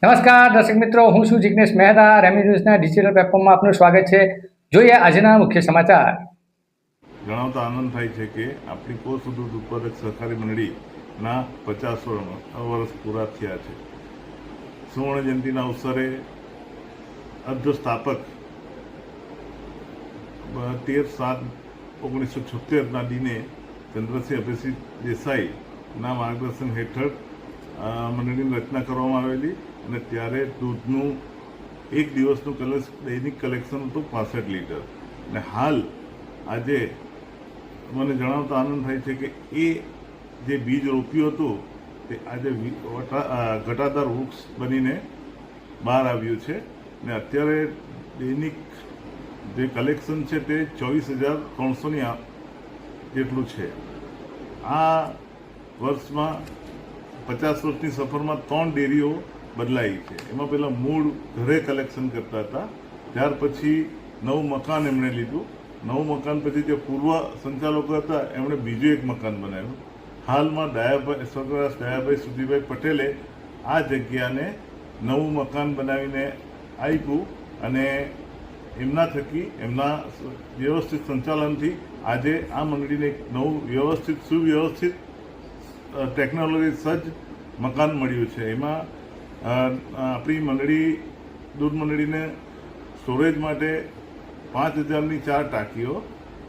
નમસ્કાર દર્શક મિત્રો, હું છું જિગ્નેશ મહેતા. રેમી ન્યૂઝના ડિજિટલ પ્લેટફોર્મમાં આપનું સ્વાગત છે. જોઈએ આજના મુખ્ય સમાચાર. જણાવતા આનંદ થાય છે કે આપણી કોષ દૂધ ઉત્પાદક સહકારી મંડળીના 50 વર્ષ પૂરા થયા છે. સુવર્ણ જયંતિના અવસરે અધ્ય સ્થાપક 13/7/1976ના દિને ચંદ્રસિંહ અભયસિંહ દેસાઈના માર્ગદર્શન હેઠળ મંડળીની રચના કરવામાં આવેલી અને ત્યારે દૂધનું એક દિવસનું દૈનિક કલેક્શન હતું 65 લીટર. અને હાલ આજે મને જણાવતા આનંદ થાય છે કે એ જે બીજ રોપ્યું હતું તે આજે ઘટાદાર વૃક્ષ બનીને બહાર આવ્યું છે. ને અત્યારે દૈનિક જે કલેક્શન છે તે 24,300 જેટલું છે. આ વર્ષમાં 50 વર્ષની સફરમાં 3 ડેરીઓ બદલાઈ છે. એમાં પહેલાં મૂળ ઘરે કલેક્શન કરતા હતા, ત્યાર પછી નવું મકાન એમણે લીધું. નવું મકાન પછી જે પૂર્વ સંચાલકો હતા એમણે બીજું એક મકાન બનાવ્યું. હાલમાં સ્વર્ગવાસ દયાભાઈ સુધીભાઈ પટેલે આ જગ્યાને નવું મકાન બનાવીને આપ્યું અને એમના થકી એમના વ્યવસ્થિત સંચાલનથી આજે આ મંડળીને એક નવું સુવ્યવસ્થિત ટેકનોલોજી સજ્જ મકાન મળ્યું છે. એમાં આપણી દૂધ મંડળીને સ્ટોરેજ માટે 5,000ની 4 ટાંકીઓ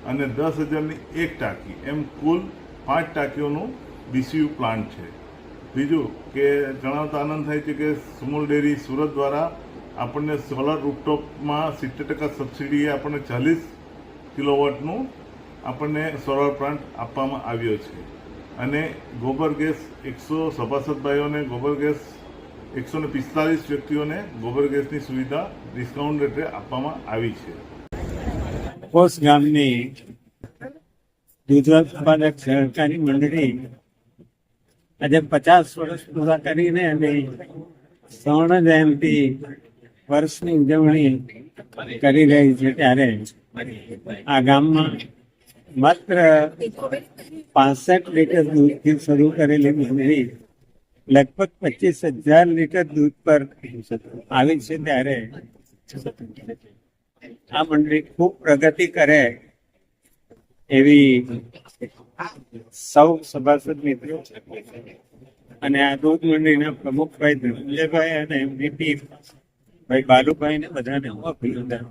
અને 10,000ની 1 ટાંકી એમ કુલ 5 ટાંકીઓનું BCU પ્લાન્ટ છે. બીજું કે જણાવતા આનંદ થાય છે કે સુમુલ ડેરી સુરત દ્વારા આપણને સોલાર રૂફટોપમાં 70% સબસિડીએ આપણને 40 કિલોવોટનું આપણને સોલાર પ્લાન્ટ આપવામાં આવ્યો છે. અને ગોબર ગેસ 100 સભાસદભાઈઓને ગોબર ગેસ 145 વ્યક્તિઓને ગોબર ગેસની સુવિધા ડિસ્કાઉન્ટ રેટે આપવામાં આવી છે. કોસ ગામની દૂધ ઉત્પાદક સહકારી મંડળી આજે 50 વર્ષ પૂરા કરીને અને સ્વર્ણ જયંતિ વર્ષની ઉજવણી કરી રહી છે. ત્યારે આ ગામમાં માત્ર 65 લીટર દૂધથી શરૂ કરેલી મંડળી લગભગ 25,000 લીટર દૂધ પર આવી છે. ત્યારે આ મંડળી ખૂબ પ્રગતિ કરે એવી સૌ સભાસદ મિત્રો અને આ દૂધ મંડળીના પ્રમુખ ભાઈ ધનંજયભાઈ અને એમની ટીમ ભાઈ બાલુભાઈને બધાને હું અભિનંદન.